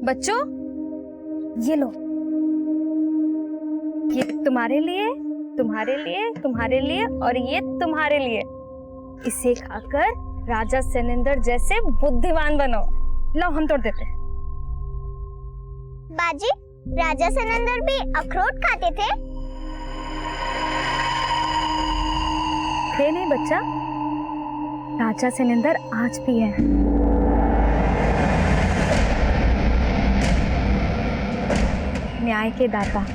बच्चों, ये लो, ये तुम्हारे लिए, तुम्हारे लिए, तुम्हारे लिए और ये तुम्हारे लिए। इसे खाकर राजा सेनेंदर जैसे बुद्धिमान बनो। लो, हम तोड़ देते हैं। बाजी, राजा सेनेंदर भी अखरोट खाते थे? थे नहीं बच्चा, राजा सेनेंदर आज भी है। न्याय के दाता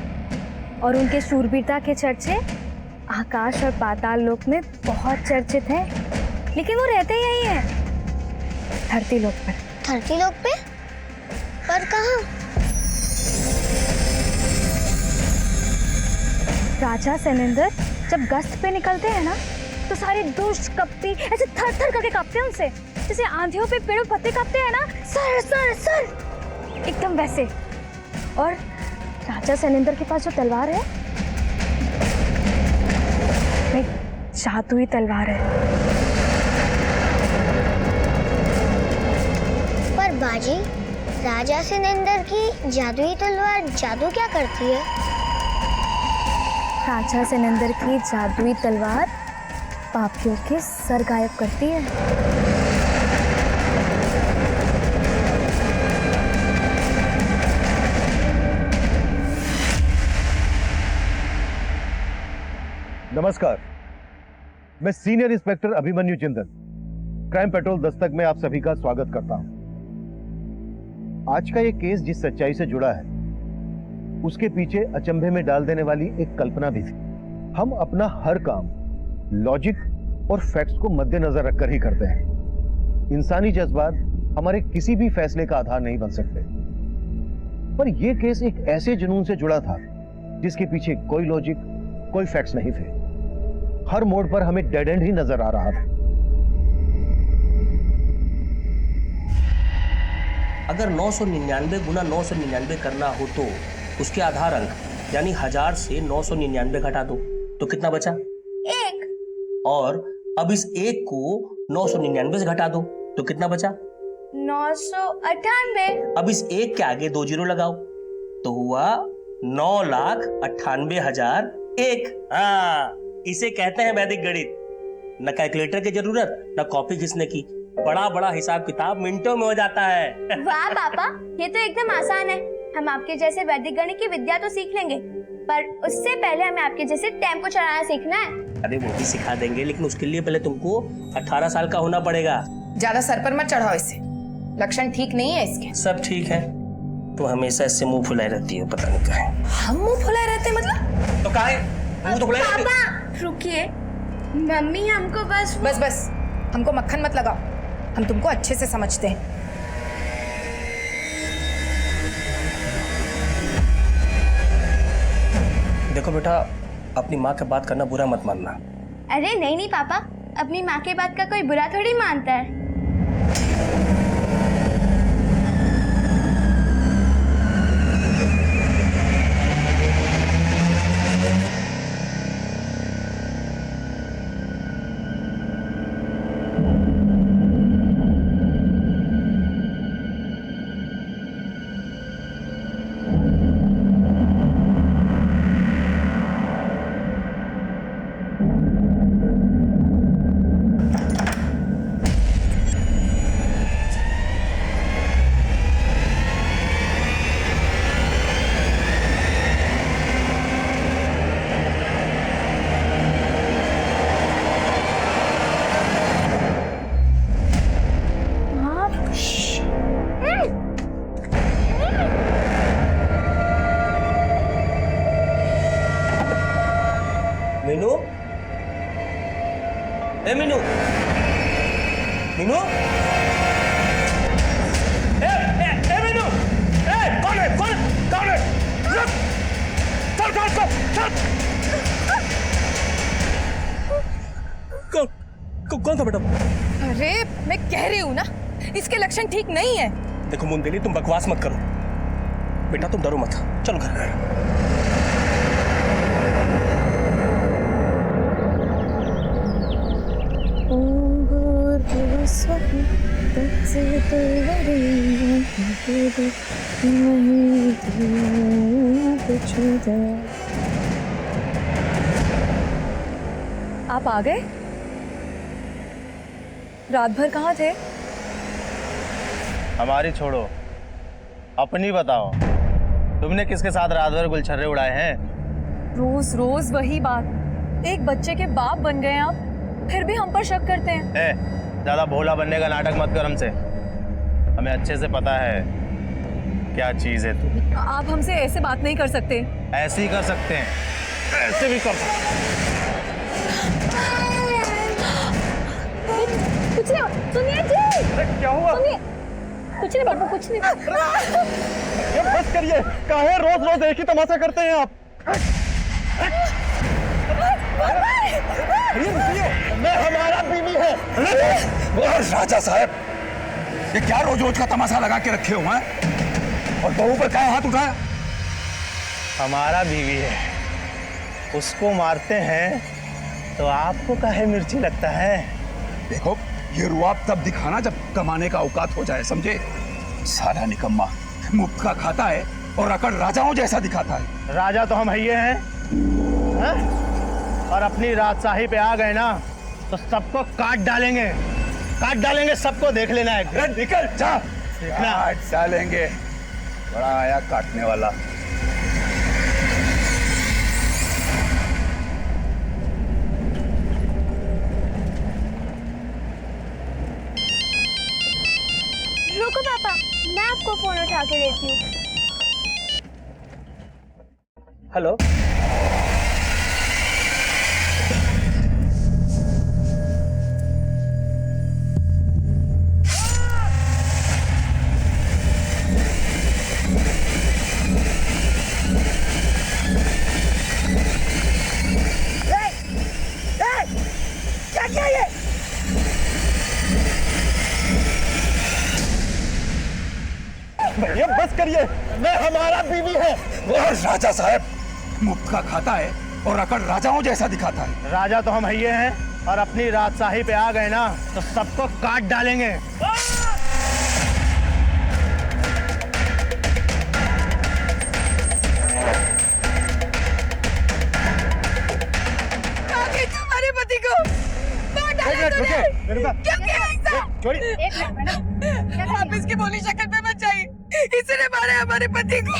और उनके शूरवीरता के चर्चे आकाश और पाताल लोक में बहुत चर्चित हैं, लेकिन वो रहते यही हैं, धरती लोक पर। धरती लोक पे? पर कहाँ? राजा सेनेंदर जब गश्त पे निकलते हैं ना, तो सारे दुष्ट कपटी ऐसे थर थर करके कांपते हैं उनसे, जैसे आंधियों पे पेड़ों पत्ते कांपते हैं ना, सर सर सर, एकदम वैसे। और राजा सेनेंदर के पास जो तलवार है, एक जादुई तलवार है। पर बाजी, राजा सेनेंदर की जादुई तलवार जादू क्या करती है? राजा सेनेंदर की जादुई तलवार पापियों के सर गायब करती है। नमस्कार, मैं सीनियर इंस्पेक्टर अभिमन्यु चिंतन, क्राइम पेट्रोल दस्तक में आप सभी का स्वागत करता हूं। आज का ये केस जिस सच्चाई से जुड़ा है, उसके पीछे अचंभे में डाल देने वाली एक कल्पना भी थी। हम अपना हर काम लॉजिक और फैक्ट्स को मद्देनजर रखकर ही करते हैं। इंसानी जज्बात हमारे किसी भी फैसले का आधार नहीं बन सकते, पर यह केस एक ऐसे जुनून से जुड़ा था जिसके पीछे कोई लॉजिक, कोई फैक्ट्स नहीं थे। हर मोड़ पर हमें डेड एंड ही नजर आ रहा था। अगर 999 गुना 999 करना हो तो उसके आधार अंक यानी 1000 से 999 घटा दो तो कितना बचा? 1। और अब इस 1 को 999 से घटा दो तो कितना बचा? 998। अब इस 1 के आगे 2 जीरो लगाओ तो हुआ 9,98,001। हाँ, इसे कहते हैं वैदिक गणित। न कैलकुलेटर की जरूरत, न कॉपी घिसने की। बड़ा बड़ा हिसाब किताब मिनटों में हो जाता है। वाह पापा, ये तो एकदम आसान है। हम आपके जैसे वैदिक गणित की विद्या तो सीख लेंगे, पर उससे पहले हमें आपके जैसे टेम्पो चलाना सीखना है। अरे वो भी सिखा देंगे, लेकिन उसके लिए पहले तुमको 18 साल का होना पड़ेगा। ज्यादा सर पर मत चढ़ाओ इसे, लक्षण ठीक नहीं है इसके। सब ठीक है, तो हमेशा इससे मुंह फुलाए रहती है, पता नहीं कहाँ है। हम मुंह फुलाए रहते हैं मतलब? तो कहाँ है? मुंह तो फुलाए रहती है। पापा रुकिए, मम्मी हमको बस बस हमको मक्खन मत लगाओ, हम तुमको अच्छे से समझते हैं। देखो बेटा, अपनी माँ की बात करना बुरा मत मानना। अरे नहीं पापा, अपनी माँ के बात का कोई बुरा थोड़ी मानता है। मीनू, ए मीनू, मीनू, ए मीनू, ए कौन है? कौन है? चल कौन था बेटा? अरे मैं कह रही हूँ ना, इसके लक्षण ठीक नहीं है। देखो मुंदेली, तुम बकवास मत करो। बेटा तुम डरो मत, चलो घर। ओम भूर्भुवस्सुः आप आ गए? रात भर कहाँ थे? हमारी छोड़ो, अपनी बताओ। तुमने किसके साथ रात भर गुलछर्रे उड़ाए हैं? रोज रोज वही बात। एक बच्चे के बाप बन गए आप, फिर भी हम पर शक करते हैं। ज्यादा भोला बनने का नाटक मत कर हमसे। हमें अच्छे से पता है क्या चीज है तू। आप हमसे ऐसे बात नहीं कर सकते। ऐसे ही कर सकते हैं, ऐसे भी कर सकते हैं। कुछ नहीं, सुनिए जी। क्या हुआ? सुनिए, कुछ नहीं बाबू, कुछ नहीं। ये बस करिए, काहे रोज रोज एक ही तमाशा करते हैं आप? मैं हमारा बीवी है। और राजा साहब, ये क्या रोज रोज का तमाशा लगा के रखे हुए हैं? और बहू पर क्या हाथ उठाया? हमारा बीवी है, उसको मारते हैं तो आपको काहे मिर्ची लगता है? देखो, ये रुआब तब दिखाना जब कमाने का औकात हो जाए, समझे? साला निकम्मा मुफ्त का खाता है और अकड़ राजाओं जैसा दिखाता है। राजा तो हम हइये हैं, हैं? और अपनी राजशाही पे आ गए ना तो सबको काट डालेंगे सबको। देख लेना है। अरे निकल जा। देखना। काट डालेंगे, बड़ा आया काटने वाला। रुको पापा, मैं आपको फोन उठा के देती हूँ। हेलो। ये बस करिए, मैं हमारा बीवी है। और राजा साहब, मुफ्त का खाता है और अकड़ राजाओं जैसा दिखाता है। राजा तो हम हइये हैं और अपनी राजशाही पे आ गए ना तो सबको काट डालेंगे। हमारे पति को मार डाला तूने। क्या किया ऐसा? आप इसकी बोली शक्ल पे मत जाइए, इसने मारा हमारे पति को।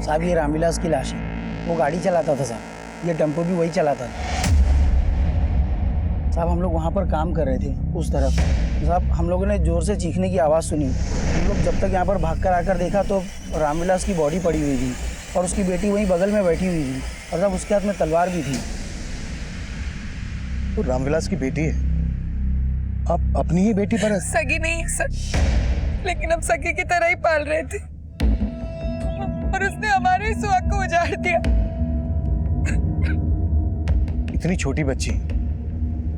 साहब ये रामविलास की लाश है, वो गाड़ी चलाता था साहब, ये टेम्पो भी वही चलाता था साहब। हम लोग वहाँ पर काम कर रहे थे उस तरफ साहब, हम लोगों ने जोर से चीखने की आवाज़ सुनी। हम लोग जब तक यहाँ पर भाग कर आकर देखा तो रामविलास की बॉडी पड़ी हुई थी और उसकी बेटी वहीं बगल में बैठी हुई थी और साहब उसके हाथ में तलवार भी थी। तो रामविलास की बेटी है, आप अपनी ही बेटी पर? सगी नहीं है सर, लेकिन हम सगी की तरह ही पाल रहे थे और उसने हमारे सुहाग को उजाड़ दिया। इतनी छोटी बच्ची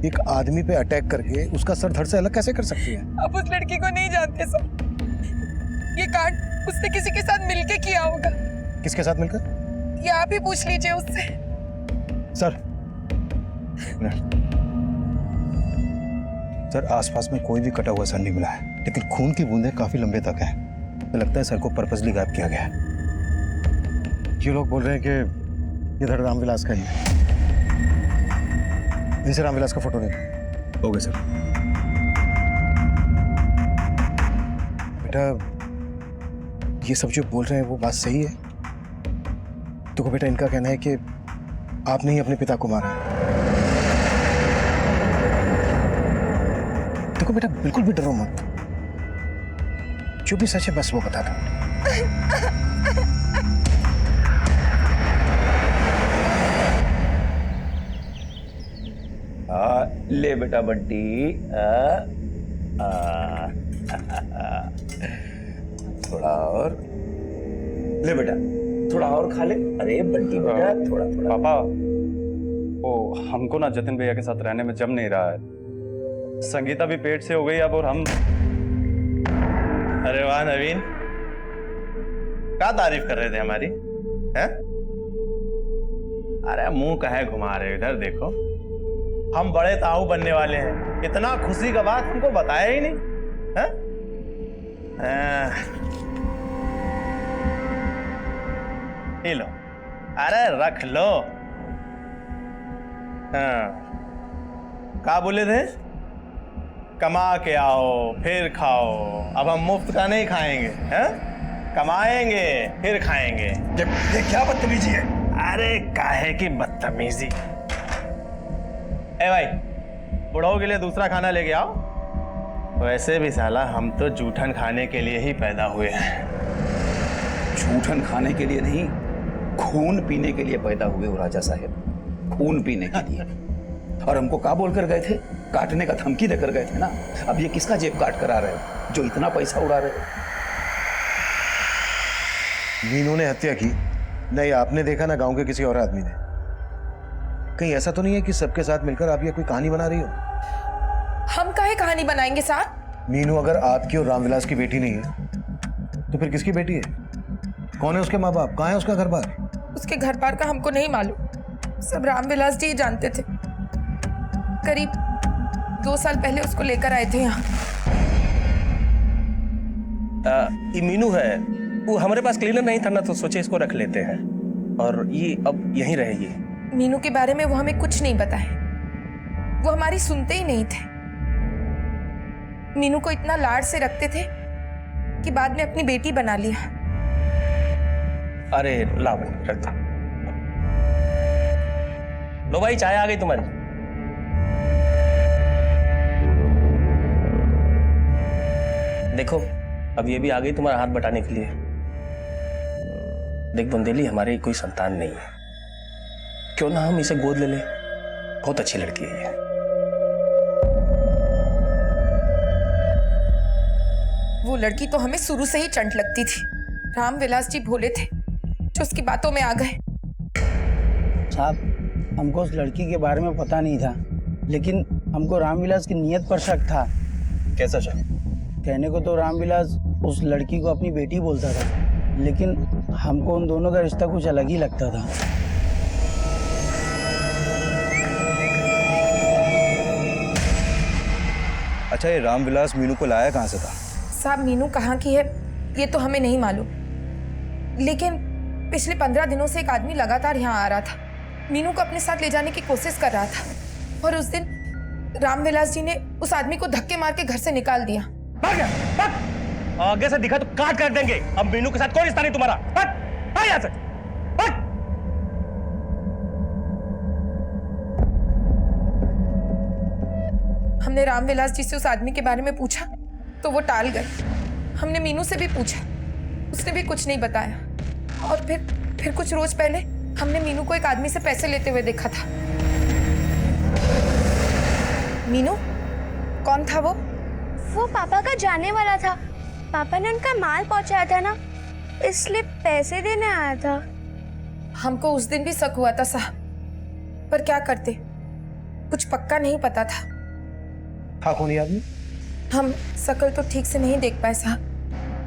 एक आदमी पे अटैक करके उसका सर धड़ से अलग कैसे कर सकती है? आप उस लड़की को नहीं जानते सर, ये कांड उसने किसी के साथ मिलके किया होगा। किसके साथ मिलकर? ये आप ही पूछ लीजिए उससे। सर आसपास में कोई भी कटा हुआ सर नहीं मिला है, लेकिन खून की बूंदें काफी लंबे तक है। तो लगता है सर को पर्पसली गायब किया गया है। ये लोग बोल रहे हैं कि ये धड़ रामविलास का ही है। इनसे रामविलास का फोटो नहीं हो गया सर। बेटा ये सब जो बोल रहे हैं वो बात सही है? देखो बेटा, इनका कहना है कि आपने ही अपने पिता को मारा है। देखो बेटा, बिल्कुल भी डरो मत, जो भी सच है बस वो बता दो। ले बेटा बंटी, थोड़ा और ले बेटा, थोड़ा और खा ले। अरे बंटी बेटा, थोड़ा थोड़ा। पापा, वो हमको ना जतिन भैया के साथ रहने में जम नहीं रहा है। संगीता भी पेट से हो गई अब, और हम अरे वाह नवीन, क्या तारीफ कर रहे थे हमारी? हैं? अरे मुंह काहे घुमा रहे हो? इधर देखो, हम बड़े ताऊ बनने वाले हैं। इतना खुशी का बात हमको बताया ही नहीं। हैं? ये लो, अरे रख लो। हाँ, क्या बोले थे? कमा के आओ फिर खाओ। अब हम मुफ्त का नहीं खाएंगे, हैं? कमाएंगे फिर खाएंगे। ये क्या बदतमीजी है? अरे काहे की बदतमीजी। ए भाई, बुढ़ाओं के लिए दूसरा खाना लेके आओ। वैसे भी साला हम तो जूठन खाने के लिए ही पैदा हुए हैं। जूठन खाने के लिए नहीं, खून पीने के लिए पैदा हुए हो राजा साहब, खून पीने के लिए। और हमको क्या बोलकर गए थे? काटने का धमकी देकर गए थे ना। अब ये किसका जेब काट कर आ रहे हो जो इतना पैसा उड़ा रहे हो? मीनू ने हत्या की? नहीं, आपने देखा ना गांव के किसी और आदमी ने? कहीं ऐसा तो नहीं है कि सबके साथ मिलकर आप ये कोई कहानी बना रही हो? हम काहे कहानी बनाएंगे साहब? मीनू अगर आपकी और रामविलास की बेटी नहीं है तो फिर किसकी बेटी है? कौन है उसके माँ बाप? कहाँ है उसका घर बार? उसके घर बार का हमको नहीं मालूम, सब रामविलास जी ही जानते थे। करीब 2 साल पहले उसको लेकर आए थे यहाँ। ये मीनू है, वो हमारे पास क्लीनर नहीं था ना, तो सोचे इसको रख लेते हैं और ये अब यहीं रहेगी। मीनू के बारे में वो हमें कुछ नहीं बताए, वो हमारी सुनते ही नहीं थे। मीनू को इतना लाड से रखते थे कि बाद में अपनी बेटी बना लिया। अरे ला भाई, रख दो। लो भाई, चाय आ गई तुम्हारी। देखो, अब ये भी आ गई तुम्हारा हाथ बटाने के लिए। देख बुंदेली, हमारी कोई संतान नहीं है, क्यों ना हम इसे गोद ले लें? बहुत अच्छी लड़की है ये। वो लड़की तो हमें शुरू से ही चंट लगती थी। रामविलास जी भोले थे जो उसकी बातों में आ गए। साहब, हमको उस लड़की के बारे में पता नहीं था, लेकिन हमको रामविलास की नीयत पर शक था। कैसा शक? कहने को तो रामविलास उस लड़की को अपनी बेटी बोलता था, लेकिन हमको उन दोनों का रिश्ता कुछ अलग ही लगता था। अच्छा, ये रामविलास मीनू को लाया कहाँ से था? साहब, मीनू कहाँ की है ये तो हमें नहीं मालूम, लेकिन पिछले 15 दिनों से एक आदमी लगातार यहाँ आ रहा था। मीनू को अपने साथ ले जाने की कोशिश कर रहा था और उस दिन रामविलास जी ने उस आदमी को धक्के मार के घर से निकाल दिया। आगे से दिखा तो काट कर देंगे। अब मीनू के साथ कोई रिश्ता नहीं तुम्हारा। भाग यहाँ से, भाग। हमने रामविलास जी से उस आदमी के बारे में पूछा तो वो टाल गए। हमने मीनू से भी पूछा, उसने भी कुछ नहीं बताया। और फिर कुछ रोज पहले हमने मीनू को एक आदमी से पैसे लेते हुए देखा था। मीनू कौन था वो? वो पापा का जाने वाला था। पापा ने उनका माल पहुंचाया था ना, इसलिए पैसे देने आया था। हमको उस दिन भी शक हुआ था साहब, पर क्या करते, कुछ पक्का नहीं पता था। था कौन ये आदमी? हम शक्ल तो ठीक से नहीं देख पाए साहब।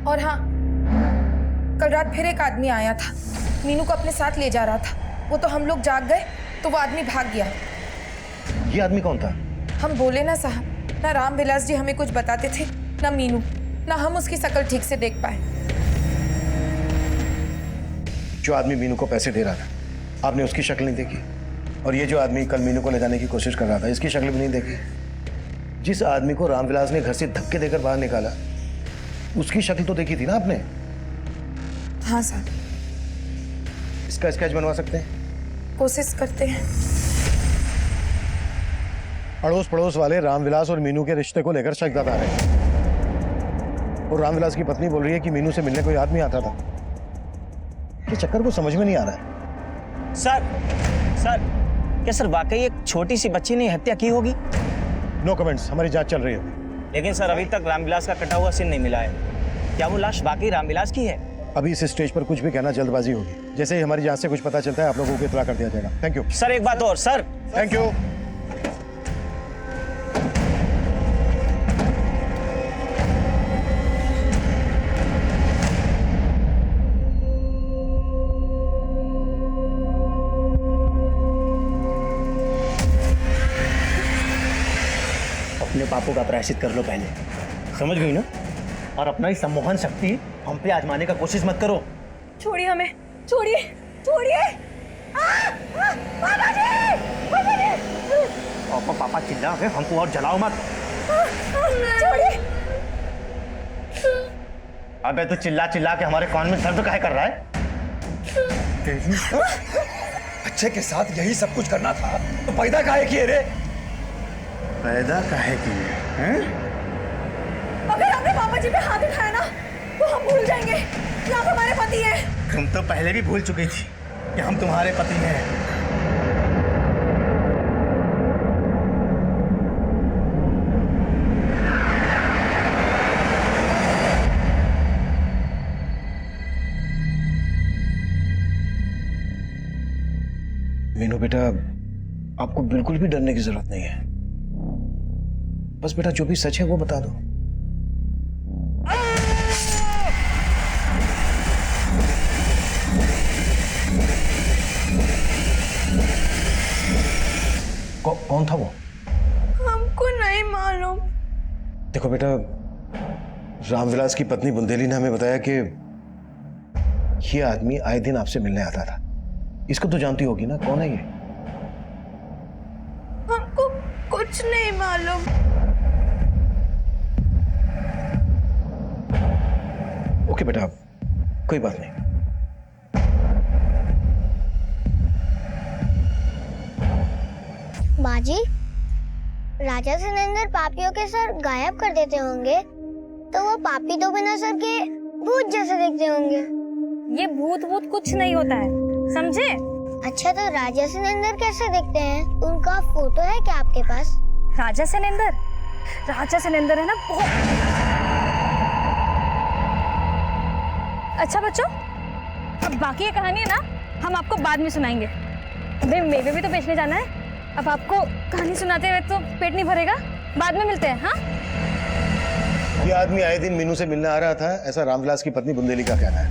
और हाँ, कल रात फिर एक आदमी आया था, मीनू को अपने साथ ले जा रहा था। वो तो हम लोग जाग गए तो वो आदमी भाग गया। ये आदमी कौन था? हम बोले ना साहब, ना रामविलास जी हमें कुछ बताते थे, ना मीनू, ना हम उसकी शक्ल ठीक से देख पाए। जो आदमी मीनू को पैसे दे रहा था, आपने उसकी शक्ल नहीं देखी? और ये जो आदमी कल मीनू को ले जाने की कोशिश कर रहा था, इसकी शक्ल भी नहीं देखी? जिस आदमी को रामविलास ने घर से धक्के देकर बाहर निकाला, उसकी शक्ल तो देखी थी ना आपने? हाँ साहब। इसका स्केच बनवा सकते हैं? कोशिश करते हैं। अड़ोस पड़ोस वाले रामविलास और मीनू के रिश्ते को लेकर शक जता रहे हैं। और रामविलास की पत्नी बोल रही है कि मीनू से मिलने कोई आदमी आता था। ये चक्कर को समझ में नहीं आ रहा है। सर, क्या सर वाकई एक छोटी सी बच्ची ने हत्या की होगी? नो कमेंट्स, हमारी जांच चल रही है। लेकिन सर अभी तक रामविलास का कटा हुआ सिर नहीं मिला है। क्या वो लाश वाकई रामविलास की है? अभी इस स्टेज पर कुछ भी कहना जल्दबाजी होगी। जैसे ही हमारी जांच से कुछ पता चलता है, आप लोगों को इत्तला कर दिया जाएगा। Thank you sir. एक बात और सर। Thank you. पापों का प्रायश्चित कर लो पहले, समझ गई ना? और अपना ही सम्मोहन शक्ति हम पे आजमाने का कोशिश मत करो। छोड़िए हमें, छोड़िए, छोड़िए। पापा जी, पापा जी। पापा पापा चिल्ला रहे, हमको और जलाओ मत। छोड़िए। अबे तो चिल्ला चिल्ला के हमारे कान में दर्द काहे कर रहा है? बच्चे के साथ यही सब कुछ करना था तो पैदा काहे किए रे? पैदा काहे किए हैं? अगर आपने पापा जी पे हाथ उठाया ना तो हम भूल जाएंगे कि आप हमारे पति हैं। तुम तो पहले भी भूल चुकी थी कि हम तुम्हारे पति हैं। मीनू बेटा, आपको बिल्कुल भी डरने की जरूरत नहीं है। बस बेटा जो भी सच है वो बता दो। कौन था वो? हमको नहीं मालूम। देखो बेटा, रामविलास की पत्नी बुंदेली ने हमें बताया कि ये आदमी आए दिन आपसे मिलने आता था। इसको तो जानती होगी ना, कौन है ये? हमको कुछ नहीं मालूम। ओके बेटा, कोई बात नहीं। बाजी, राजा सिनेंदर पापियों के सर गायब कर देते होंगे तो वो पापी तो बिना सर के भूत जैसे दिखते होंगे। ये भूत भूत कुछ नहीं होता है, समझे? अच्छा, तो राजा सिनेंदर कैसे दिखते हैं? उनका फोटो है क्या आपके पास? राजा सिनेंदर? राजा सिनेंदर है ना बहुत। अच्छा बच्चों, अब बाकी ये कहानी है ना हम आपको बाद में सुनाएंगे। अबे मेवे भी तो बेचने जाना है। अब आपको कहानी सुनाते हुए तो पेट नहीं भरेगा। बाद में मिलते हैं। हाँ, ये आदमी आए दिन मीनू से मिलने आ रहा था, ऐसा रामविलास की पत्नी बुंदेली का कहना है।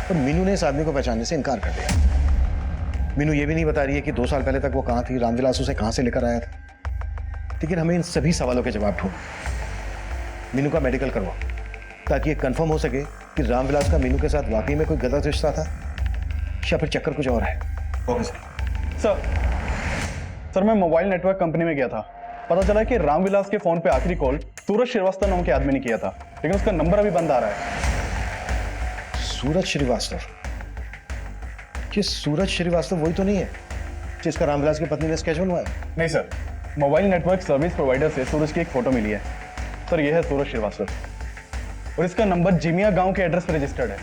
पर मीनू ने इस आदमी को पहचानने से इनकार कर दिया। मीनू ये भी नहीं बता रही है कि 2 साल पहले तक वो कहाँ थी, रामविलास उसे कहाँ से लेकर आया था। लेकिन हमें इन सभी सवालों के जवाब ढूंढ। मीनू का मेडिकल करवाओ ताकि ये कंफर्म हो सके कि रामविलास का मीनू के साथ वाकई में कोई गलत रिश्ता था या फिर चक्कर कुछ और है। Okay sir. सर मैं मोबाइल नेटवर्क कंपनी में गया था। पता चला कि रामविलास के फोन पे आखिरी कॉल सूरज श्रीवास्तव नाम के आदमी ने किया था, लेकिन उसका नंबर अभी बंद आ रहा है। सूरज श्रीवास्तव? ये सूरज श्रीवास्तव वही तो नहीं है जिसका रामविलास की पत्नी ने स्केच बनवाया? नहीं sir, mobile network service provider से सूरज की एक फोटो मिली है। सर यह है सूरज श्रीवास्तव और इसका नंबर जिमिया गांव के एड्रेस पर रजिस्टर्ड है।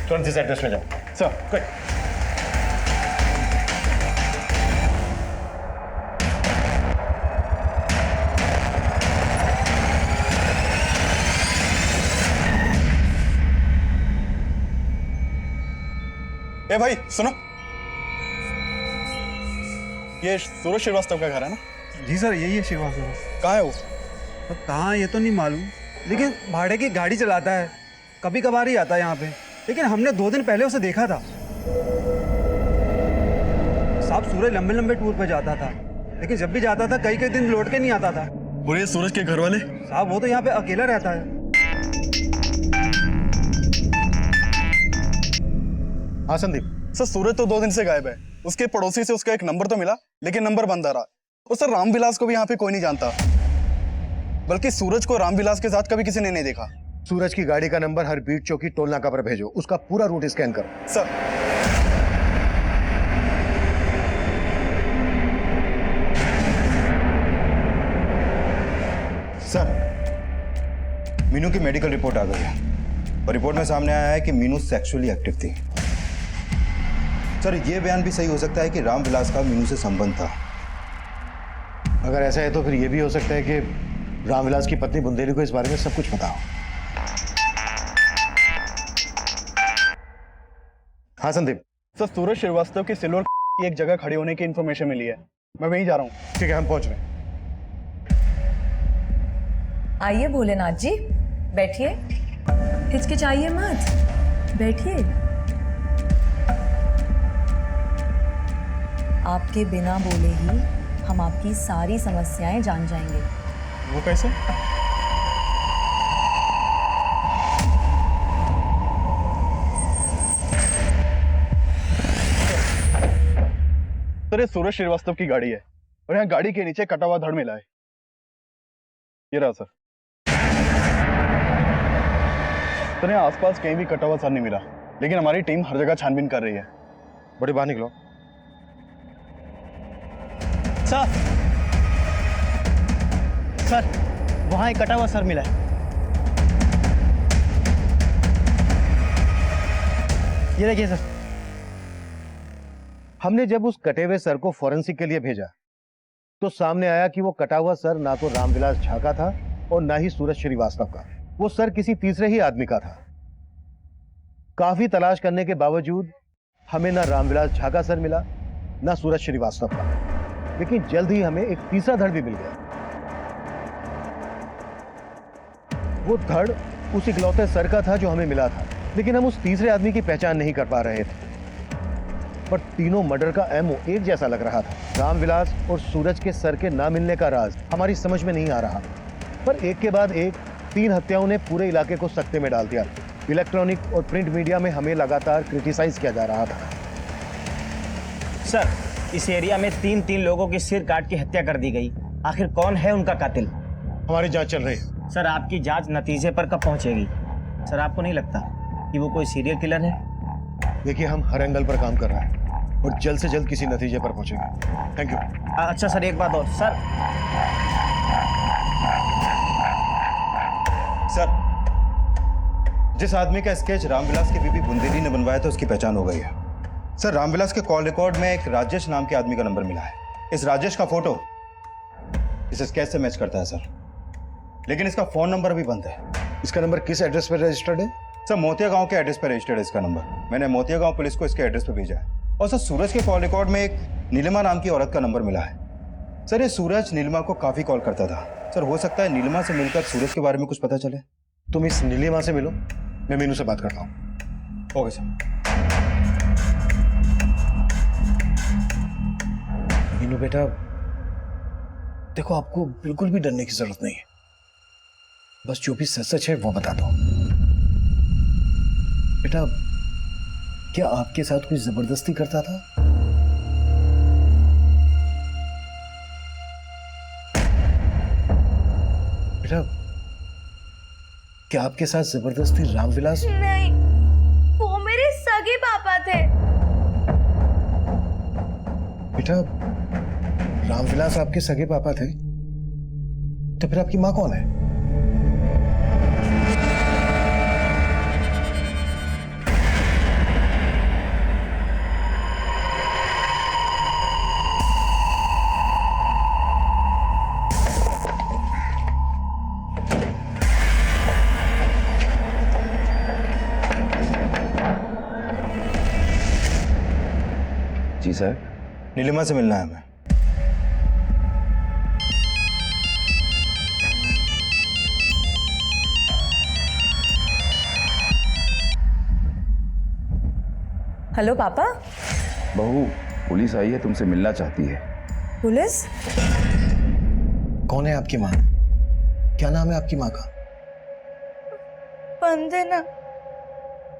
तुरंत इस एड्रेस में जाओ। सर ए भाई सुनो, ये सूरज श्रीवास्तव का घर है ना? जी सर, यही है श्रीवास्तव। कहाँ है वो? अब कहाँ ये तो नहीं मालूम, लेकिन भाड़े की गाड़ी चलाता है, कभी कभार ही आता है यहाँ पे। लेकिन हमने 2 दिन पहले उसे देखा था। साहब सूरज लंबे लंबे टूर पे जाता था, लेकिन जब भी जाता था कई कई दिन लौट के नहीं आता था। और ये सूरज के घर वाले? साहब वो तो यहाँ पे अकेला रहता है। हाँ संदीप। सर सूरज तो 2 दिन से गायब है। उसके पड़ोसी से उसका एक नंबर तो मिला, लेकिन नंबर बंद आ रहा। और सर रामविलास को भी यहाँ पे कोई नहीं जानता, बल्कि सूरज को रामविलास के साथ कभी किसी ने नहीं देखा। सूरज की गाड़ी का नंबर हर बीट चौकी टोल नाका पर भेजो, उसका पूरा रूट स्कैन करो। सर सर मीनू की मेडिकल रिपोर्ट आ गई है और रिपोर्ट में सामने आया है कि मीनू सेक्सुअली एक्टिव थी। सर ये बयान भी सही हो सकता है कि रामविलास का मीनू से संबंध था। अगर ऐसा है तो फिर यह भी हो सकता है कि रामविलास की पत्नी बुंदेली को इस बारे में सब कुछ पता हो। हाँ संदीप। सर सूरज श्रीवास्तव की सिल्वर की एक जगह खड़ी होने की इंफॉर्मेशन मिली है, मैं वहीं जा रहा हूँ। ठीक है, हम पहुंच रहे हैं। आइए भोलेनाथ जी, बैठिए, हिचकिचाइए मत, बैठिए। आपके बिना बोले ही हम आपकी सारी समस्याएं जान जाएंगे। वो कैसे? सर ये सूरज श्रीवास्तव की गाड़ी है और यहाँ गाड़ी के नीचे कटा हुआ धड़ मिला है। ये रहा सर। सर यहाँ आसपास कहीं भी कटा हुआ सर नहीं मिला, लेकिन हमारी टीम हर जगह छानबीन कर रही है। बड़े बाहर निकलो। सर वहां एक कटा हुआ सर मिला है। ये देखिए सर। हमने जब उस कटे हुए सर को फॉरेंसिक के लिए भेजा तो सामने आया कि वो कटा हुआ सर ना तो रामविलास झा का था और ना ही सूरज श्रीवास्तव का। वो सर किसी तीसरे ही आदमी का था। काफी तलाश करने के बावजूद हमें ना रामविलास झा का सर मिला ना सूरज श्रीवास्तव का, लेकिन जल्द ही हमें एक तीसरा धड़ भी मिल गया। वो धड़ उस इकलौते सर का था जो हमें मिला था, लेकिन हम उस तीसरे आदमी की पहचान नहीं कर पा रहे थे। पर तीनों मर्डर का एमओ एक जैसा लग रहा था। रामविलास और सूरज के सर के ना मिलने का राज हमारी समझ में नहीं आ रहा, पर एक के बाद एक 3 हत्याओं ने पूरे इलाके को सकते में डाल दिया। इलेक्ट्रॉनिक और प्रिंट मीडिया में हमें लगातार क्रिटिसाइज किया जा रहा था। सर इस एरिया में 3 लोगों के सिर काट के हत्या कर दी गई। आखिर कौन है उनका कातिल? हमारी जांच चल रही है। सर आपकी जांच नतीजे पर कब पहुंचेगी? सर आपको नहीं लगता कि वो कोई सीरियल किलर है? देखिए हम हर एंगल पर काम कर रहे हैं और जल्द से जल्द किसी नतीजे पर पहुंचेंगे। Thank you. अच्छा सर एक बात और। सर जिस आदमी का स्केच रामविलास की बीबी बुंदेली ने बनवाया था उसकी पहचान हो गई है। सर रामविलास के कॉल रिकॉर्ड में एक राजेश नाम के आदमी का नंबर मिला है। इस राजेश का फोटो इस स्केच से मैच करता है सर, लेकिन इसका फोन नंबर भी बंद है। इसका नंबर किस एड्रेस पर रजिस्टर्ड है? सर मोतिया गांव के एड्रेस पर रजिस्टर्ड है इसका नंबर। मैंने मोतिया गांव पुलिस को इसके एड्रेस पर भेजा है। और सर सूरज के कॉल रिकॉर्ड में एक नीलिमा नाम की औरत का नंबर मिला है। सर ये सूरज नीलिमा को काफी कॉल करता था। सर हो सकता है नीलिमा से मिलकर सूरज के बारे में कुछ पता चले। तुम इस नीलिमा से मिलो, मैं मीनू से बात करता हूँ। Okay sir. मीनू बेटा देखो, आपको बिल्कुल भी डरने की जरूरत नहीं है। बस जो भी सच है वो बता दो। बेटा क्या आपके साथ कोई जबरदस्ती करता था? बेटा क्या आपके साथ जबरदस्ती रामविलास? नहीं, वो मेरे सगे पापा थे। बेटा रामविलास आपके सगे पापा थे, तो फिर आपकी माँ कौन है? जी सर। नीलिमा से मिलना है हमें। हेलो पापा। बहू पुलिस आई है, तुमसे मिलना चाहती है। पुलिस? कौन है आपकी माँ? क्या नाम है आपकी माँ का? वंदना।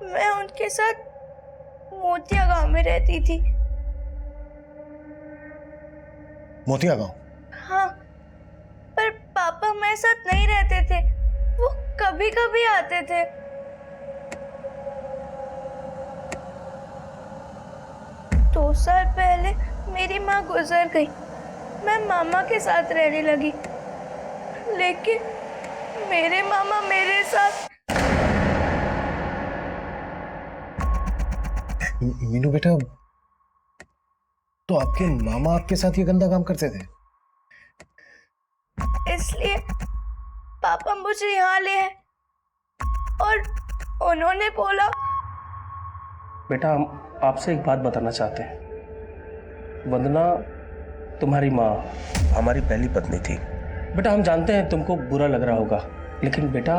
मैं उनके साथ मोतिया गांव में रहती थी। मोतिया गांव? हाँ, पर पापा मेरे साथ नहीं रहते थे, वो कभी कभी आते थे। 2 साल पहले मेरी माँ गुजर गई। मैं मामा के साथ रहने लगी, लेकिन मेरे मामा मेरे साथ। मीनू बेटा तो आपके मामा आपके साथ ये गंदा काम करते थे? इसलिए पापा मुझे यहाँ ले आए और उन्होंने बोला। बेटा हम आपसे एक बात बताना चाहते हैं। वंदना तुम्हारी माँ हमारी पहली पत्नी थी। बेटा हम जानते हैं तुमको बुरा लग रहा होगा, लेकिन बेटा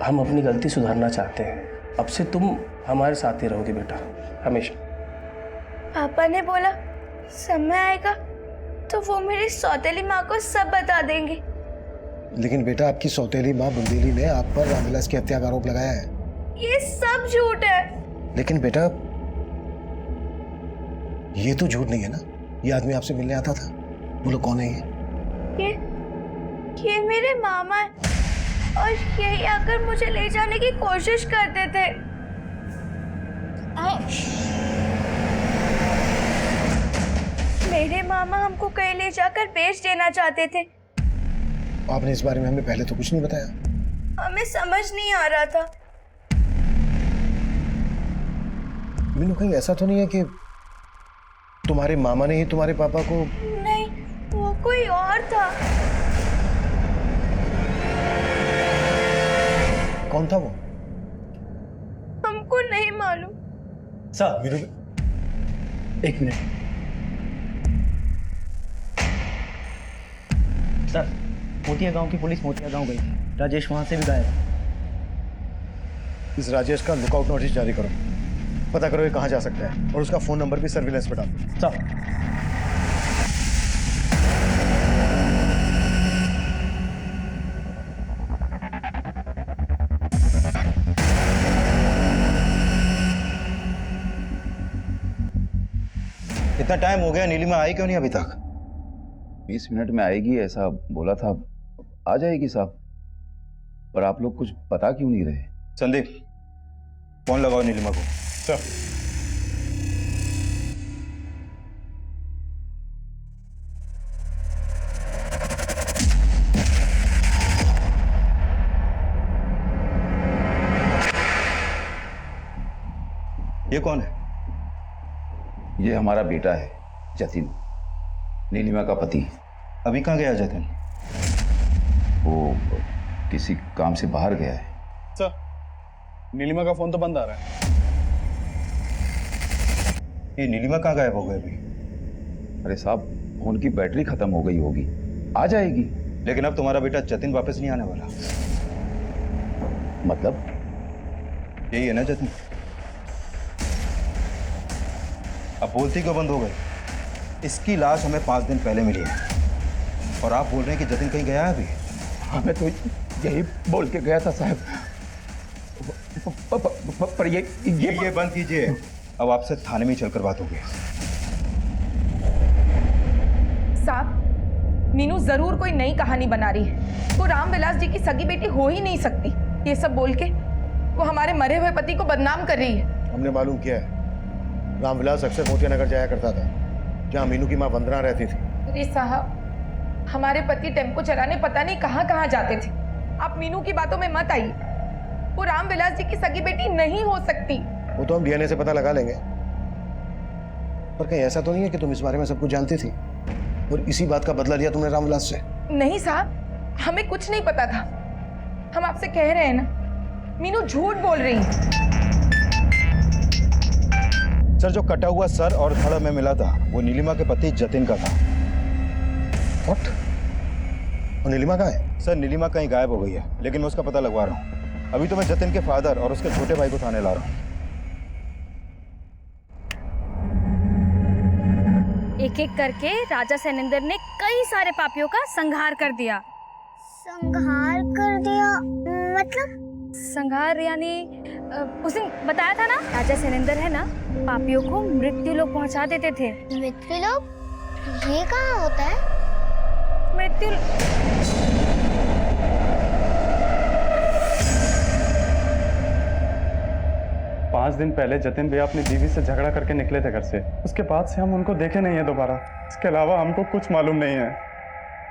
हम अपनी गलती सुधारना चाहते हैं। अब से तुम हमारे साथ ही रहोगे बेटा, हमेशा। पापा ने बोला समय आएगा तो वो मेरी सौतेली माँ को सब बता देंगे। लेकिन बेटा, आपकी सौतेली माँ बुंदेली ने आप पर रामविलास की हत्या का आरोप लगाया है। ये सब झूठ है। लेकिन बेटा, ये तो झूठ नहीं है ना। ये आदमी आपसे मिलने आता था। बोलो कौन है ये? ये मेरे मामा है और यही आकर मुझे ले जाने की कोशिश करते थे। मेरे मामा हमको कहीं ले जाकर बेच देना चाहते थे। आपने इस बारे में हमें पहले तो कुछ नहीं बताया। हमें समझ नहीं आ रहा था। मीनू, कहीं ऐसा तो नहीं है कि तुम्हारे मामा ने ही तुम्हारे पापा को? नहीं, वो कोई और था। कौन था वो? हमको नहीं मालूम। सर, मीनू, एक मिनट। सर, मोतिया गांव की पुलिस मोतिया गांव गई थी। राजेश वहां से भी गायब। इस राजेश का लुकआउट नोटिस जारी करो। पता करो ये कहाँ जा सकता है और उसका फोन नंबर भी सर्विलेंस पे डालो। सर, इतना टाइम हो गया, नीलिमा आई क्यों नहीं अभी तक? 20 मिनट में आएगी ऐसा बोला था। आ जाएगी साहब, पर आप लोग कुछ बता क्यों नहीं रहे? संदीप, फोन लगाओ नीलिमा को। सर। ये कौन है? ये हमारा बेटा है जतिन, नीलिमा का पति। अभी कहाँ गया जतिन? वो किसी काम से बाहर गया है। सर, नीलिमा का फोन तो बंद आ रहा है। ये नीलिमा कहाँ गायब हो गए अभी? अरे साहब, फोन की बैटरी खत्म हो गई होगी, आ जाएगी। लेकिन अब तुम्हारा बेटा जतिन वापस नहीं आने वाला। मतलब? यही है ना जतिन? अब बोलती क्यों बंद हो गई? इसकी लाश हमें 5 दिन पहले मिली है और आप बोल रहे हैं कि जतिन कहीं गया है अभी? हाँ, मैं तो यही बोल के गया था साहब। पर ये बंद कीजिए। अब आपसे थाने में चलकर बात होगी। साहब, मीनू जरूर कोई नई कहानी बना रही है। वो रामविलास जी की सगी बेटी हो ही नहीं सकती। ये सब बोल के वो हमारे मरे हुए पति को बदनाम कर रही है। हमने मालूम किया है, रामविलास अक्सर मोतिया नगर जाया करता था, जहाँ मीनू की माँ वंदना रहती थी। अरे साहब, हमारे पति टेम्पो चलाने पता नहीं कहाँ कहाँ जाते थे। आप मीनू की बातों में मत आइए। वो रामविलास जी की सगी बेटी नहीं हो सकती। वो तो हम डीएनए से पता लगा लेंगे। पर कहीं ऐसा तो नहीं है कि तुम इस बारे में सब कुछ जानती थी और इसी बात का बदला लिया तुमने रामविलास से? नहीं साहब, हमें कुछ नहीं पता था। हम आपसे कह रहे हैं ना, मीनू झूठ बोल रही है। सर, जो कटा हुआ सर और धड़ में मिला था वो नीलिमा के पति जतिन का था। What? और नीलिमा कहाँ है? सर, नीलिमा कहीं गायब हो गई है, लेकिन मैं उसका पता लगवा रहा हूँ। अभी तो मैं जतिन के फादर और उसके छोटे भाई को थाने ला रहा हूँ। एक एक करके राजा सैनेंद्र ने कई सारे पापियों का संहार कर दिया। संहार कर दिया मतलब? संहार यानी उस दिन बताया था ना, राजा सैनेंद्र है ना, पापियों को मृत्यु लोक पहुंचा देते थे। मृत्यु लोक? ये कहाँ होता है? मृत्यु 5 दिन पहले जतिन भैया अपनी बीवी से झगड़ा करके निकले थे घर से। उसके बाद से हम उनको देखे नहीं है दोबारा। इसके अलावा हमको कुछ मालूम नहीं है।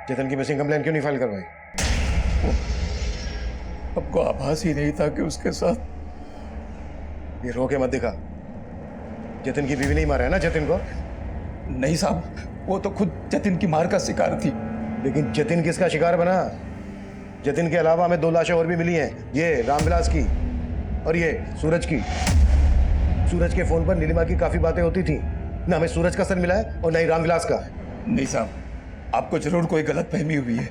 जतिन की मिसिंग कंप्लेंट क्यों नहीं फाइल करवाई? आपको आभास ही नहीं था कि उसके साथ। ये रो के मत दिखा। जतिन की बीवी नहीं मारा है ना जतिन को? नहीं साहब, वो तो खुद जतिन की मार का शिकार थी। लेकिन जतिन किसका शिकार बना? जतिन के अलावा हमें 2 लाशें और भी मिली हैं, ये रामविलास की और ये सूरज की। सूरज के फोन पर नीलिमा की काफी बातें होती थी। ना हमें सूरज का सर मिला है और ना ही रामविलास का। नहीं साहब, आपको जरूर कोई गलतफहमी हुई है।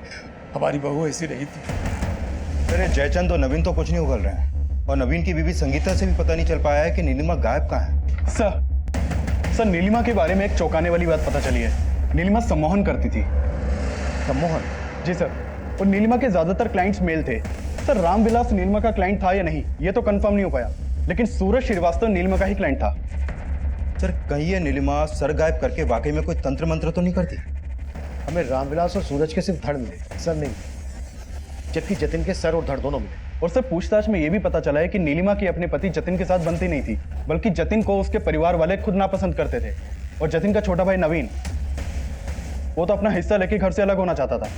हमारी बहू ऐसी नहीं थी। अरे जयचंद और नवीन तो कुछ नहीं उगल रहे हैं, और नवीन की बीवी संगीता से भी पता नहीं चल पाया है कि नीलिमा गायब कहाँ है। सर नीलिमा के बारे में एक चौंकाने वाली बात पता चली है। नीलिमा सम्मोहन करती थी। सम्मोहन? जी सर। और नीलिमा के ज्यादातर क्लाइंट्स मेल थे। सर रामविलास नीलिमा का क्लाइंट था या नहीं ये तो कंफर्म नहीं हो पाया, लेकिन सूरज श्रीवास्तव नीलिमा का ही क्लाइंट था। सर कहीं ये नीलिमा सर गायब करके वाकई में कोई तंत्र मंत्र तो नहीं करती? हमें रामविलास और सूरज के सिर्फ धड़ मिले, सर नहीं, जबकि जतिन के सर और धड़ दोनों मिले। और सर पूछताछ में यह भी पता चला है कि नीलिमा की अपने पति जतिन के साथ बनती नहीं थी, बल्कि जतिन को उसके परिवार वाले खुद नापसंद करते थे। और जतिन का छोटा भाई नवीन, वो तो अपना हिस्सा लेके घर से अलग होना चाहता था।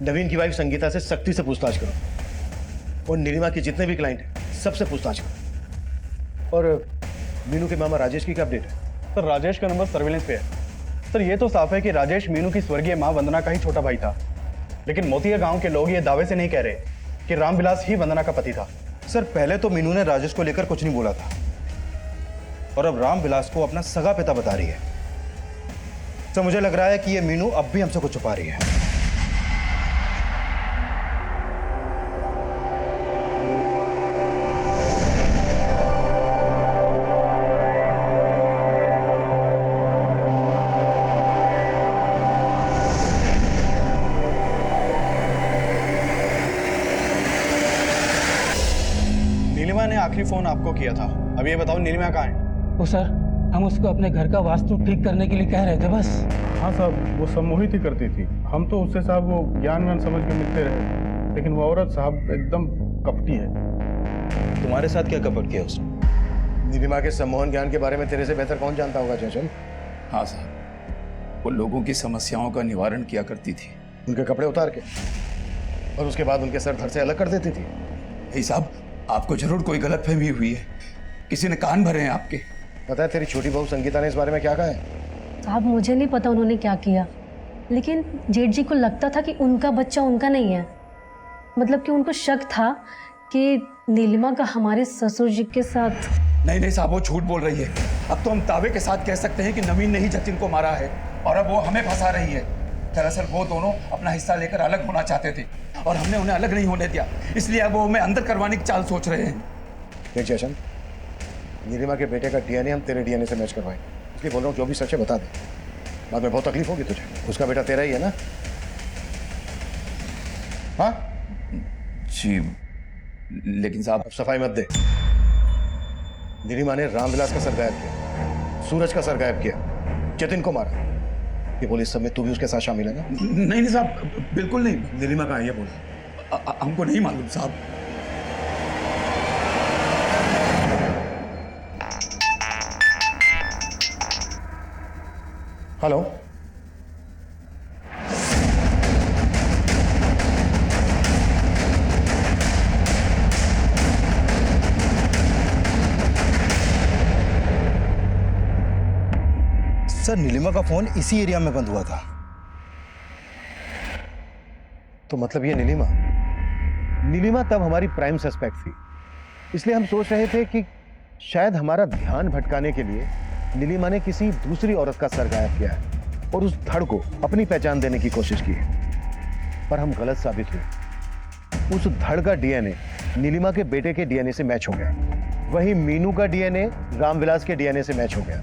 नवीन की वाइफ संगीता से सख्ती से पूछताछ करो और नीलिमा के जितने भी क्लाइंट हैं सबसे पूछताछ करो। और मीनू के मामा राजेश की क्या अपडेट है? सर राजेश का नंबर सर्विलेंस पे है। सर ये तो साफ है कि राजेश मीनू की स्वर्गीय मां वंदना का ही छोटा भाई था, लेकिन मोतिया गांव के लोग ये दावे से नहीं कह रहे कि रामविलास ही वंदना का पति था। सर पहले तो मीनू ने राजेश को लेकर कुछ नहीं बोला था और अब रामविलास को अपना सगा पिता बता रही है। सर मुझे लग रहा है कि ये मीनू अब भी हमसे कुछ छुपा रही है। नीलिमा ने आखिरी फोन आपको किया था। अब ये बताओ नीलिमा कहाँ है? वो सर हम उसको अपने घर का वास्तु ठीक करने के लिए कह रहे थे बस। हाँ साहब, वो सम्मोहित ही करती थी। हम तो उससे साहब वो ज्ञान व्यान समझ के मिलते रहे, लेकिन वो औरत साहब एकदम कपटी है। तुम्हारे साथ क्या कपट किया उसने? नीलिमा के सम्मोहन ज्ञान के बारे में तेरे से बेहतर कौन जानता होगा जयचंद? हाँ साहब, वो लोगों की समस्याओं का निवारण किया करती थी। उनके कपड़े उतार के और उसके बाद उनके सर धड़ से अलग कर देती थी। भाई साहब, आपको जरूर कोई गलतफहमी हुई है, किसी ने कान भरे हैं आपके। पता है तेरी छोटी बहू संगीता ने इस बारे में क्या कहा है? साहब मुझे नहीं पता उन्होंने क्या किया, लेकिन जेठ जी को लगता था कि उनका बच्चा उनका नहीं है। मतलब कि उनको शक था कि नीलिमा का हमारे ससुर जी के साथ। नहीं साहब, वो झूठ बोल रही है। अब तो हम दावे के साथ कह सकते हैं कि नवीन ने ही जतिन को मारा है और अब वो हमें फंसा रही है। दरअसल वो दोनों अपना हिस्सा लेकर अलग होना चाहते थे और हमने उन्हें अलग नहीं होने दिया, इसलिए अब वो हमें अंदर करवाने की चाल सोच रहे हैं। देख जयचंद, नीलिमा के बेटे का डीएनए हम तेरे डीएनए से मैच करवाएं, इसलिए बोल रहा हूँ जो भी सच है बता दे, बाद में बहुत तकलीफ होगी तुझे। उसका बेटा तेरा ही है ना? हाँ जी, लेकिन साहब अब सफाई मत दे। नीलिमा ने रामविलास का सर गायब किया, सूरज का सर गायब किया, जतिन को मारा। ये बोल इस सब में तू भी उसके साथ शामिल है ना? नहीं साहब, बिल्कुल नहीं। नीलिमा कहाँ है ये बोल? हमको नहीं मालूम साहब। हेलो, सर नीलिमा का फोन इसी एरिया में बंद हुआ था। तो मतलब ये नीलिमा तब हमारी प्राइम सस्पेक्ट थी, इसलिए हम सोच रहे थे कि शायद हमारा ध्यान भटकाने के लिए नीलिमा ने किसी दूसरी औरत का सर गायब किया है और उस धड़ को अपनी पहचान देने की कोशिश की है, पर हम गलत साबित हुए। उस धड़ का डीएनए नीलिमा के बेटे के डीएनए से मैच हो गया, वही मीनू का डीएनए रामविलास के डीएनए से मैच हो गया,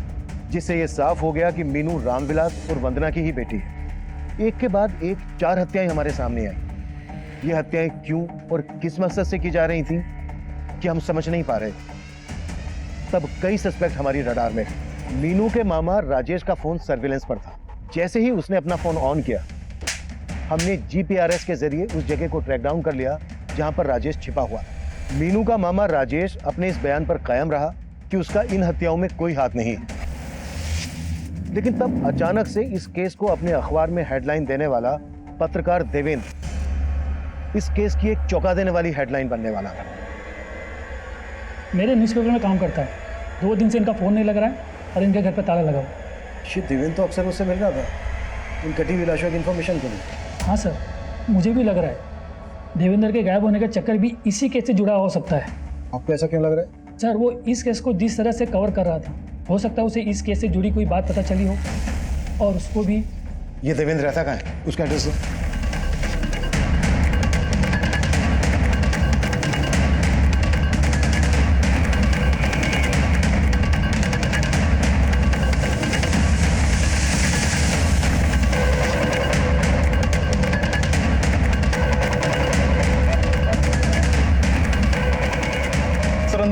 जिससे यह साफ हो गया कि मीनू रामविलास और वंदना की ही बेटी है। एक के बाद एक 4 हत्याएं हमारे सामने आई। ये हत्याएं क्यों और किस मकसद से की जा रही थी कि हम समझ नहीं पा रहे। तब कई सस्पेक्ट हमारी रडार में। मीनू के मामा राजेश का फोन सर्विलेंस पर था। जैसे ही उसने अपना फोन ऑन किया, हमने जीपीआरएस के जरिए उस जगह को ट्रैक डाउन कर लिया जहां पर राजेश छिपा हुआ। मीनू का मामा राजेश अपने इस बयान पर कायम रहा कि उसका इन हत्याओं में कोई हाथ नहीं है। लेकिन तब अचानक से इस केस को अपने अखबार में हेडलाइन देने वाला पत्रकार देवेंद्र इस केस की एक चौंका देने वाली हेडलाइन बनने वाला था। मेरे न्यूज़पेपर में काम करता है, 2 दिन से इनका फ़ोन नहीं लग रहा है और इनके घर पर ताला लगा हुआ। देवेंद्र तो अक्सर मुझसे मिल रहा था इन कटी हुई लाशों की इन्फॉर्मेशन के लिए। हाँ सर, मुझे भी लग रहा है देवेंद्र के गायब होने का चक्कर भी इसी केस से जुड़ा हो सकता है। आपको ऐसा क्यों लग रहा है? सर वो इस केस को जिस तरह से कवर कर रहा था, हो सकता है उसे इस केस से जुड़ी कोई बात पता चली हो और उसको भी। ये देवेंद्र रहता कहाँ है? उसका एड्रेस दो।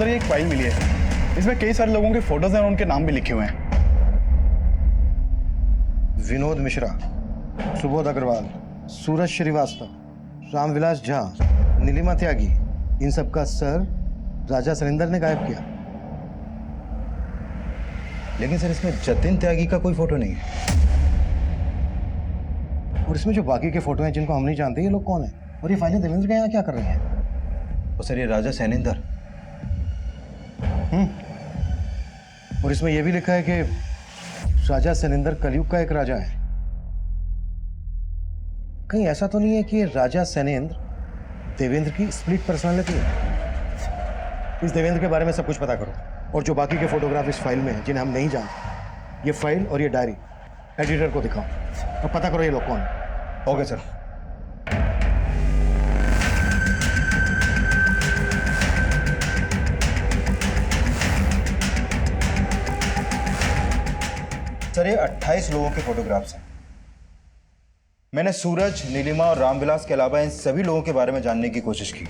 अंदर ये एक फाइल मिली है, इसमें कई सारे लोगों के फोटोज हैं और उनके नाम भी लिखे हुए हैं। विनोद मिश्रा, सुबोध अग्रवाल, सूरज श्रीवास्तव, रामविलास झा, नीलिमा त्यागी, इन सब का सर राजा सरिंदर ने गायब किया। लेकिन सर इसमें जतिन त्यागी का कोई फोटो नहीं है। और इसमें जो बाकी के फोटो हैं जिनको हम नहीं जानते, ये लोग कौन हैं? और ये फाइलें देवेंद्र के यहाँ क्या कर रही हैं? और सर ये राजा सैनिंदर। और इसमें यह भी लिखा है कि राजा सैनिंदर कलयुग का एक राजा है। कहीं ऐसा तो नहीं है कि ये राजा सैनिंद्र देवेंद्र की स्प्लिट पर्सनालिटी है? इस देवेंद्र के बारे में सब कुछ पता करो, और जो बाकी के फोटोग्राफ इस फाइल में हैं जिन्हें हम नहीं जानते, ये फाइल और ये डायरी एडिटर को दिखाओ और पता करो ये लोग कौन हैं। Okay sir. सर ये 28 लोगों के फोटोग्राफ्स हैं। मैंने सूरज, नीलिमा और रामविलास के अलावा इन सभी लोगों के बारे में जानने की कोशिश की।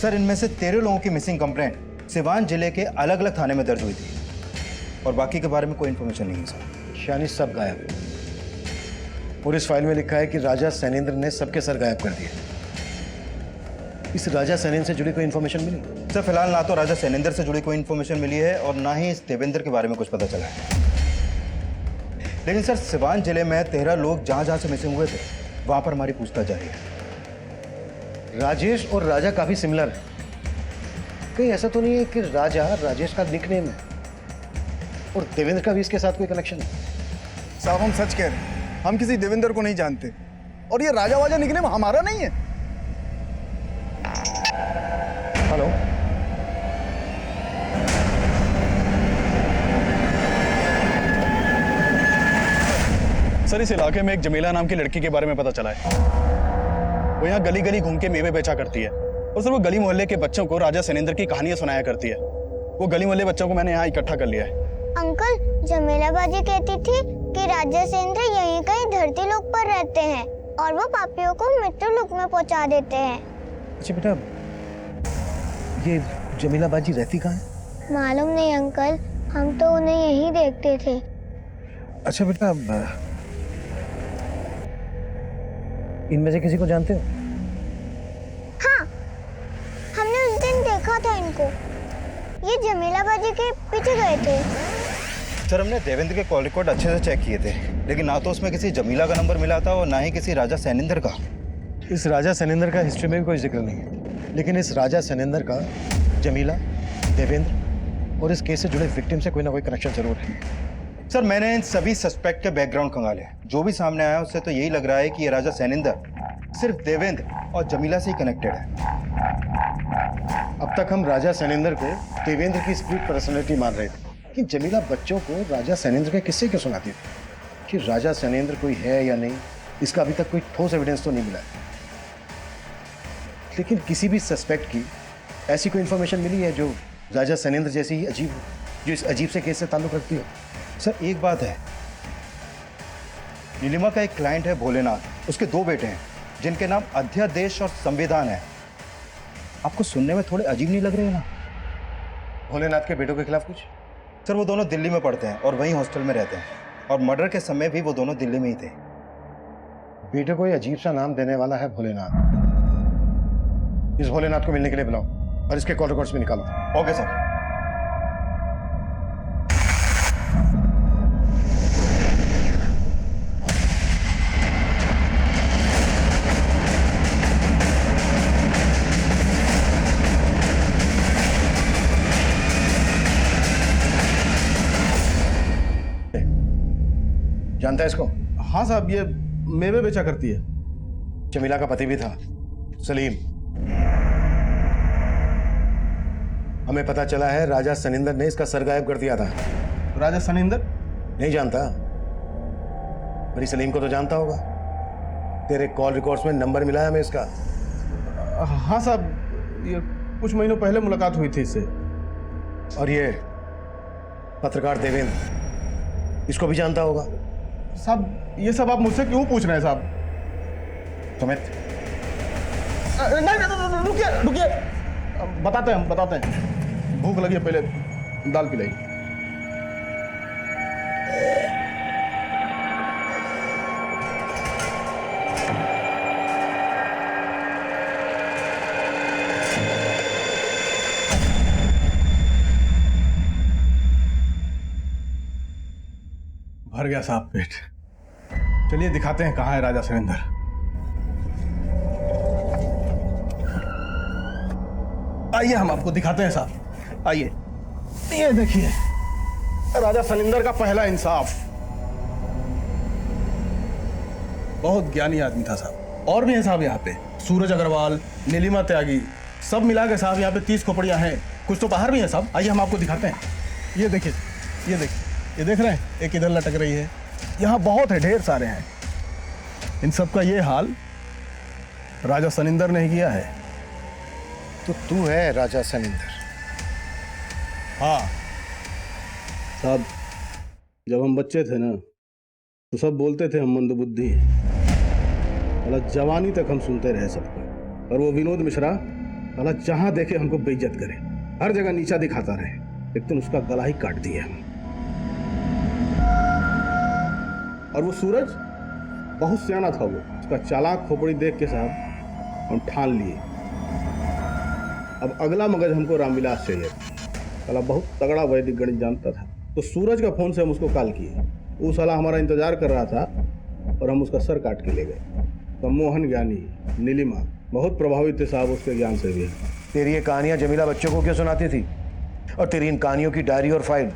सर इनमें से 13 लोगों की मिसिंग कंप्लेंट सिवान जिले के अलग अलग थाने में दर्ज हुई थी, और बाकी के बारे में कोई इन्फॉर्मेशन नहीं है सर। यानी सब गायब। और इस फाइल में लिखा है कि राजा सैनिंद्र ने सबके सर गायब कर दिए। इस राजा सैनिंद्र से जुड़ी कोई इन्फॉर्मेशन मिली? सर फिलहाल ना तो राजा सैनिंदर से जुड़ी कोई इन्फॉर्मेशन मिली है और ना ही इस देवेंद्र के बारे में कुछ पता चला है। लेकिन सर सिवान जिले में 13 लोग जहां जहां से मिसिंग हुए थे वहां पर हमारी पूछताछ जारी है। राजेश और राजा काफी सिमिलर है। कहीं ऐसा तो नहीं है कि राजा राजेश का निकनेम है और देवेंद्र का भी इसके साथ कोई कनेक्शन है? साहब हम सच कह रहे हैं, हम किसी देवेंद्र को नहीं जानते, और ये राजा वाजा निकनेम हमारा नहीं है। हेलो, सर इस इलाके में एक जमीला नाम की लड़की के बारे में पता चला है। वो यहाँ गली गली घूम के मेवे बेचा करती है, और सर वो गली मोहल्ले के बच्चों को राजा सैनिंदर की कहानियां सुनाया करती है। वो गली मोहल्ले बच्चों को मैंने यहाँ इकट्ठा कर लिया है। अंकल, जमीला बाजी कहती थी कि राजा सैनिंदर यहीं कहीं धरती लोक पर रहते हैं और वो पापियों को मृत्यु लोक में पहुंचा देते हैं। अच्छा बेटा, ये जमीला बाजी रहती कहाँ है? मालूम नहीं अंकल, हम तो उन्हें यहीं देखते थे। अच्छा बेटा, इनमें से किसी को जानते हो? हाँ, हमने उस दिन देखा था इनको। ये जमीला बाजी के पीछे गए थे। सर हमने देवेंद्र के कॉल रिकॉर्ड अच्छे से चेक किए थे, लेकिन ना तो उसमें किसी जमीला का नंबर मिला था और ना ही किसी राजा सैनिंदर का। इस राजा सैनिंदर का हिस्ट्री में भी कोई जिक्र नहीं है, लेकिन इस राजा सैनिंदर का जमीला, देवेंद्र और इस केस से जुड़े विक्टिम से कोई ना कोई कनेक्शन जरूर है। सर मैंने इन सभी सस्पेक्ट के बैकग्राउंड खंगाले, जो भी सामने आया उससे तो यही लग रहा है कि ये राजा सैनिंदर सिर्फ देवेंद्र और जमीला से ही कनेक्टेड है। अब तक हम राजा सैनिंदर को देवेंद्र की स्प्लिट पर्सनैलिटी मान रहे थे, कि जमीला बच्चों को राजा सैनिंदर के किस्से क्यों सुनाती थी? कि राजा सैनिंदर कोई है या नहीं, इसका अभी तक कोई ठोस एविडेंस तो नहीं मिला है। लेकिन किसी भी सस्पेक्ट की ऐसी कोई इन्फॉर्मेशन मिली है जो राजा सैनिंदर जैसी ही अजीब, जो इस अजीब से केस से ताल्लुक रखती हो? सर एक बात है, नीलिमा का एक क्लाइंट है भोलेनाथ, उसके 2 बेटे हैं जिनके नाम अध्यादेश और संविधान है। आपको सुनने में थोड़े अजीब नहीं लग रहे हैं ना? भोलेनाथ के बेटों के खिलाफ कुछ? सर वो दोनों दिल्ली में पढ़ते हैं और वहीं हॉस्टल में रहते हैं, और मर्डर के समय भी वो दोनों दिल्ली में ही थे। बेटे को ये अजीब सा नाम देने वाला है भोलेनाथ। इस भोलेनाथ को मिलने के लिए बुलाओ और इसके कॉल रिकॉर्ड्स भी निकालो। Okay sir. जानता है इसको? हाँ साहब, ये मेवे बेचा करती है। जमीला का पति भी था, सलीम। हमें पता चला है राजा सैनिंदर ने इसका सर गायब कर दिया था। राजा सैनिंदर? नहीं जानता? बड़ी सलीम को तो जानता होगा। तेरे कॉल रिकॉर्ड्स में नंबर मिला है हमें इसका। हाँ साहब, ये कुछ महीनों पहले मुलाकात हुई थी इससे। और ये पत्रकार देवेंद्र, इसको भी जानता होगा? साहब ये सब आप मुझसे क्यों पूछ रहे हैं साहब? सुमित, नहीं रुकिए रुकिए, बताते हैं। भूख लगी है, पहले दाल पिलाई। भर गया साहब पेट। चलिए दिखाते हैं कहाँ है राजा सुरेंद्र। आइए हम आपको दिखाते हैं साहब, आइए। ये देखिए राजा सनिंदर का पहला इंसाफ। बहुत ज्ञानी आदमी था साहब। और भी है साहब यहाँ पे, सूरज अग्रवाल, नीलिमा त्यागी, सब मिला के साहब यहाँ पे 30 खोपड़ियाँ हैं। कुछ तो बाहर भी हैं साहब, आइए हम आपको दिखाते हैं। ये देखिए, ये देखिए, ये देख रहे हैं, एक इधर लटक रही है। यहाँ बहुत है, ढेर सारे हैं। इन सब का ये हाल राजा सनिंदर ने ही किया है। तो तू है राजा सनिंदर? हाँ साहब, जब हम बच्चे थे ना तो सब बोलते थे हम मंदबुद्धि हैं। अला जवानी तक हम सुनते रहे सबको। और वो विनोद मिश्रा अला जहाँ देखे हमको बेइज्जत करे, हर जगह नीचा दिखाता रहे। एक दिन उसका गला ही काट दिया हम। और वो सूरज बहुत सियाना था। वो उसका चालाक खोपड़ी देख के साहब हम ठान लिए अब अगला मगज हमको रामविलास चाहिए। साला बहुत तगड़ा वैदिक गणित जानता था। तो सूरज का फोन से हम उसको कॉल किए। वो साला हमारा इंतजार कर रहा था और हम उसका सर काट के ले गए। तो मोहन ज्ञानी, नीलिमा बहुत प्रभावित थे साहब उसके ज्ञान से भी। तेरी ये कहानियां जमीला बच्चों को क्यों सुनाती थी? और तेरी इन कहानियों की डायरी और फाइल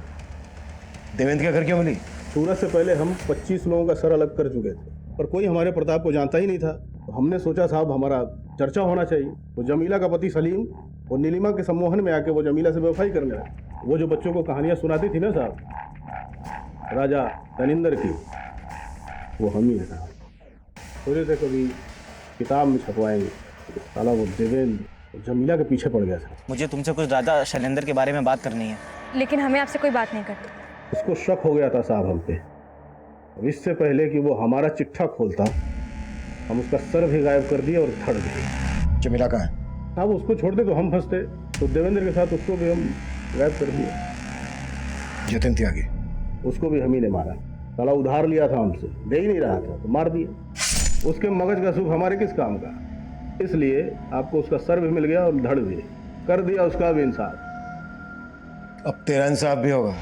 देवेंद्र के घर क्यों मिली? सूरज से पहले हम 25 लोगों का सर अलग कर चुके थे, पर कोई हमारे प्रताप को जानता ही नहीं था। तो हमने सोचा साहब हमारा चर्चा होना चाहिए। तो जमीला का पति सलीम और नीलिमा के सम्मोहन में आके वो जमीला से बेवफाई करने लगा। वो जो बच्चों को कहानियां सुनाती थी ना साहब राजा सनिंदर की, वो हम ही है। थोड़े से कभी किताब में छपवाएंगे। साला वो देवेंद्र जमीला के पीछे पड़ गया था। मुझे तुमसे कुछ राजा शैलेंद्र के बारे में बात करनी है। लेकिन हमें आपसे कोई बात नहीं करनी। उसको शक हो गया था साहब हम पे। अब इससे पहले कि वो हमारा चिट्ठा खोलता, हम उसका सर भी गायब कर दिए और धड़ दिए। जमीला कहाँ है? हाँ, वो उसको छोड़ दे तो हम फंसते। तो देवेंद्र के साथ उसको भी हम गायब कर दिए। जतिन त्यागी, उसको भी हम ही ने मारा। साला उधार लिया था हमसे, दे ही नहीं रहा था तो मार दिया। उसके मगज का सुख हमारे किस काम का? इसलिए आपको उसका सर भी मिल गया और धड़ भी कर दिया उसका भी इंसाफ। अब तेरा इंसाफ भी होगा।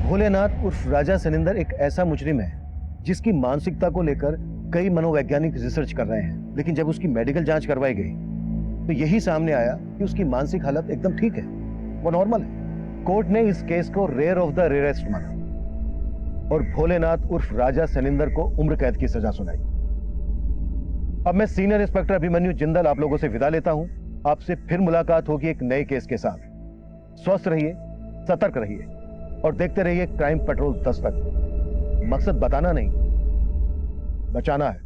भोलेनाथ उर्फ राजा सनिंदर एक ऐसा मुजरिम है जिसकी मानसिकता को लेकर कई मनोवैज्ञानिक रिसर्च कर रहे हैं, लेकिन जब उसकी मेडिकल जांच करवाई गई तो यही सामने आया कि उसकी मानसिक हालत एकदम ठीक है, वो नॉर्मल है। कोर्ट ने इस केस को रेयर ऑफ द रेयरेस्ट माना और भोलेनाथ उर्फ राजा सनिंदर को उम्र कैद की सजा सुनाई। अब मैं सीनियर इंस्पेक्टर अभिमन्यु जिंदल आप लोगों से विदा लेता हूं। आपसे फिर मुलाकात होगी एक नए केस के साथ। स्वस्थ रहिए, सतर्क रहिए और देखते रहिए क्राइम पेट्रोल 10 तक। मकसद बताना नहीं, बचाना है।